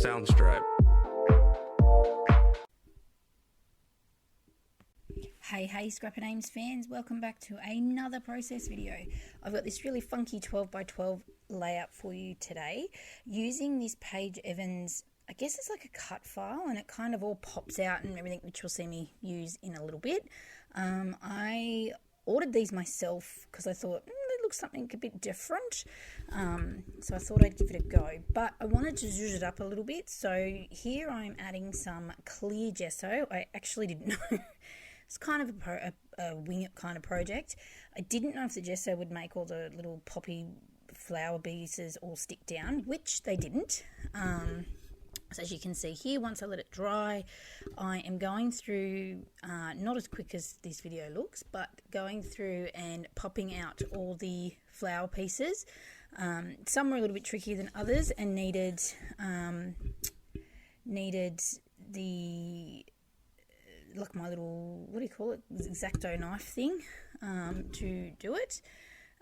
Soundstripe. Hey Scrapper Names fans, welcome back to another process video. I've got this really funky 12x12 layout for you today using this Paige Evans, I guess it's like a cut file, and it kind of all pops out and everything, which you'll see me use in a little bit. I ordered these myself because I thought it looks something a bit different, so I thought I'd give it a go, but I wanted to zhuzh it up a little bit. So here I'm adding some clear gesso. I actually didn't know. It's kind of a wing it kind of project. I didn't know if the gesso would make all the little poppy flower pieces all stick down, which they didn't. So as you can see here, once I let it dry, I am going through, not as quick as this video looks, but going through and popping out all the flower pieces. Some were a little bit trickier than others and needed the, like my little, what do you call it, X-Acto knife thing to do it.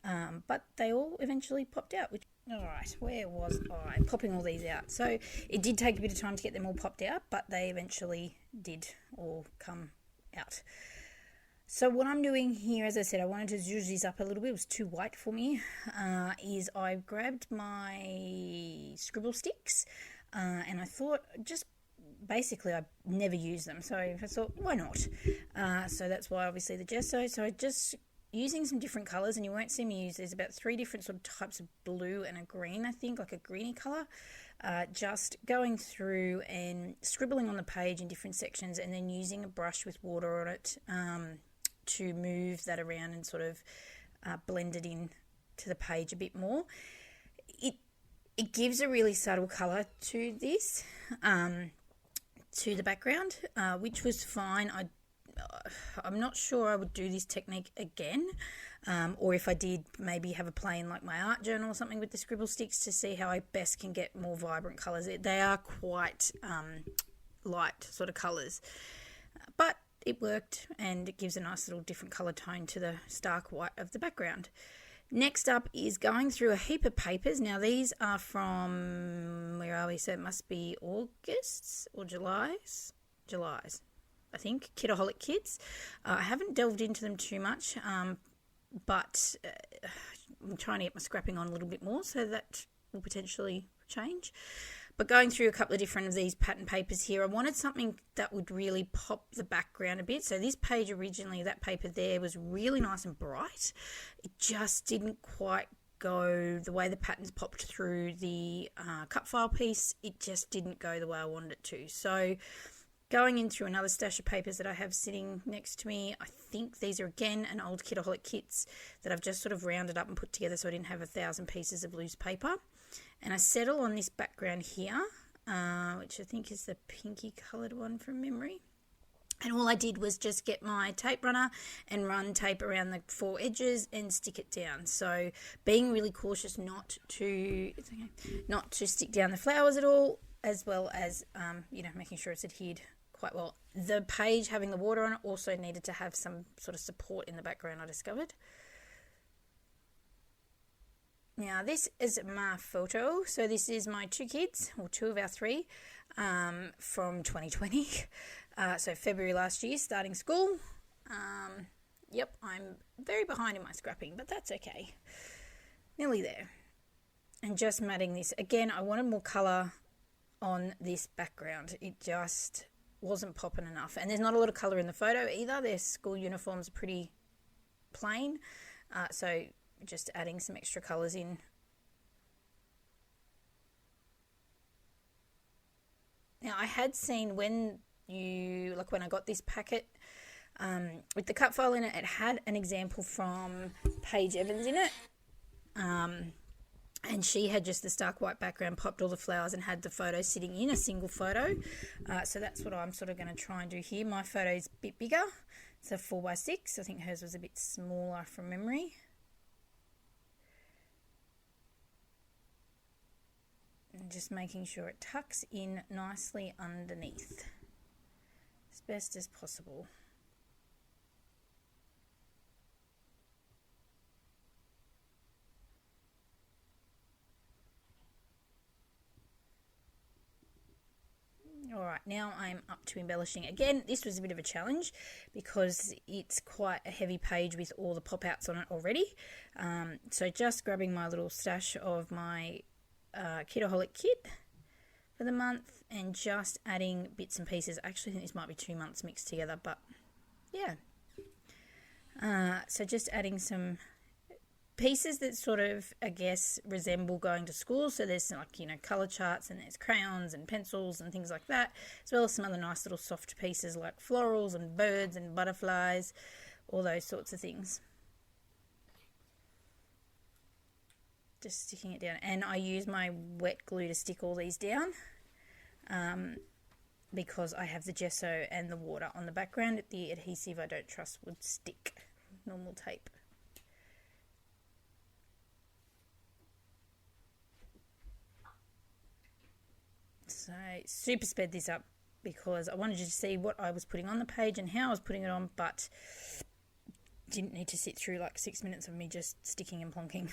But they all eventually popped out. Alright, where was I? Popping all these out. So it did take a bit of time to get them all popped out, but they eventually did all come out. So what I'm doing here, as I said, I wanted to zhuzh these up a little bit. It was too white for me. Is I've grabbed my scribble sticks and I thought just basically I never use them, so I thought why not. So that's why obviously the gesso. So I just using some different colours, and you won't see me use, there's about 3 different sort of types of blue and a green, I think, like a greeny colour. Just going through and scribbling on the page in different sections, and then using a brush with water on it to move that around and sort of blend it in to the page a bit more. It gives a really subtle colour to this, to the background, which was fine. I'm not sure I would do this technique again, or if I did, maybe have a play in like my art journal or something with the scribble sticks to see how I best can get more vibrant colours. They are quite light sort of colours, but it worked, and it gives a nice little different colour tone to the stark white of the background. Next up is going through a heap of papers. Now these are from, where are we? So it must be August's or July's, I think, Kidaholic Kids. I haven't delved into them too much, but I'm trying to get my scrapping on a little bit more, so that will potentially change. But going through a couple of different of these pattern papers here, I wanted something that would really pop the background a bit. So this page originally, that paper there, was really nice and bright. It just didn't quite go the way the patterns popped through the cut file piece. It just didn't go the way I wanted it to. So going in through another stash of papers that I have sitting next to me, I think these are again an old Kidaholic kits that I've just sort of rounded up and put together so I didn't have 1,000 pieces of loose paper. And I settle on this background here, which I think is the pinky coloured one from memory. And all I did was just get my tape runner and run tape around the 4 edges and stick it down. So being really cautious not to stick down the flowers at all, as well as making sure it's adhered quite well. The page having the water on it also needed to have some sort of support in the background, I discovered. Now this is my photo. So this is my 2 kids, or 2 of our 3, from 2020. So February last year, starting school. Yep, I'm very behind in my scrapping, but that's okay. Nearly there. And just matting this. Again, I wanted more colour on this background. It just wasn't popping enough. And there's not a lot of colour in the photo either. Their school uniforms are pretty plain. So just adding some extra colours in. Now I had seen when I got this packet with the cut file in it, it had an example from Paige Evans in it. And she had just the stark white background, popped all the flowers and had the photo sitting in a single photo. So that's what I'm sort of going to try and do here. My photo is a bit bigger. It's a 4x6. I think hers was a bit smaller from memory. And just making sure it tucks in nicely underneath as best as possible. Alright, now I'm up to embellishing. Again, this was a bit of a challenge because it's quite a heavy page with all the pop-outs on it already. So just grabbing my little stash of my Kidaholic kit for the month and just adding bits and pieces. I actually think this might be 2 months mixed together, but yeah. So just adding some pieces that sort of, I guess, resemble going to school. So there's like, you know, colour charts, and there's crayons and pencils and things like that, as well as some other nice little soft pieces like florals and birds and butterflies, all those sorts of things. Just sticking it down. And I use my wet glue to stick all these down because I have the gesso and the water on the background. The adhesive I don't trust would stick. Normal tape. So super sped this up because I wanted you to see what I was putting on the page and how I was putting it on, but didn't need to sit through like 6 minutes of me just sticking and plonking.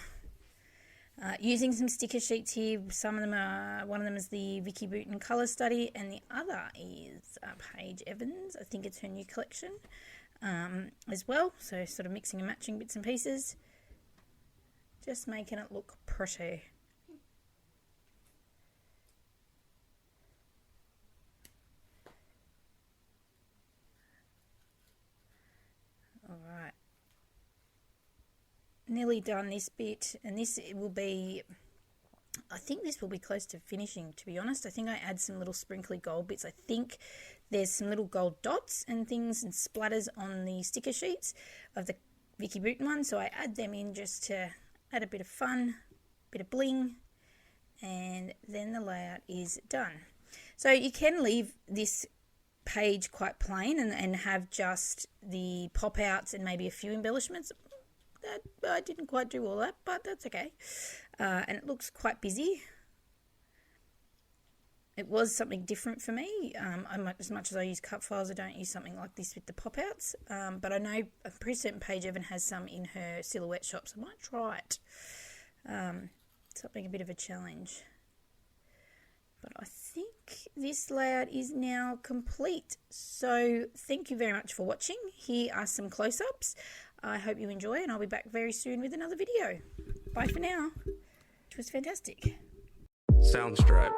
Using some sticker sheets here. Some of them are, one of them is the Vicky Booten colour study, and the other is Paige Evans. I think it's her new collection as well. So sort of mixing and matching bits and pieces, just making it look pretty. Alright, nearly done this bit, and this will be, I think this will be close to finishing, to be honest. I think I add some little sprinkly gold bits. I think there's some little gold dots and things and splatters on the sticker sheets of the Vicky Booten one, so I add them in just to add a bit of fun, bit of bling, and then the layout is done. So you can leave this page quite plain and have just the pop outs and maybe a few embellishments. That I didn't quite do all that, but that's okay. And it looks quite busy. It was something different for me. As much as I use cut files, I don't use something like this with the pop outs. But I know I'm pretty certain Paige Evan has some in her silhouette shop, so I might try it. Something a bit of a challenge. But I think this layout is now complete. So thank you very much for watching. Here are some close-ups. I hope you enjoy, and I'll be back very soon with another video. Bye for now. It was fantastic. Soundstripe.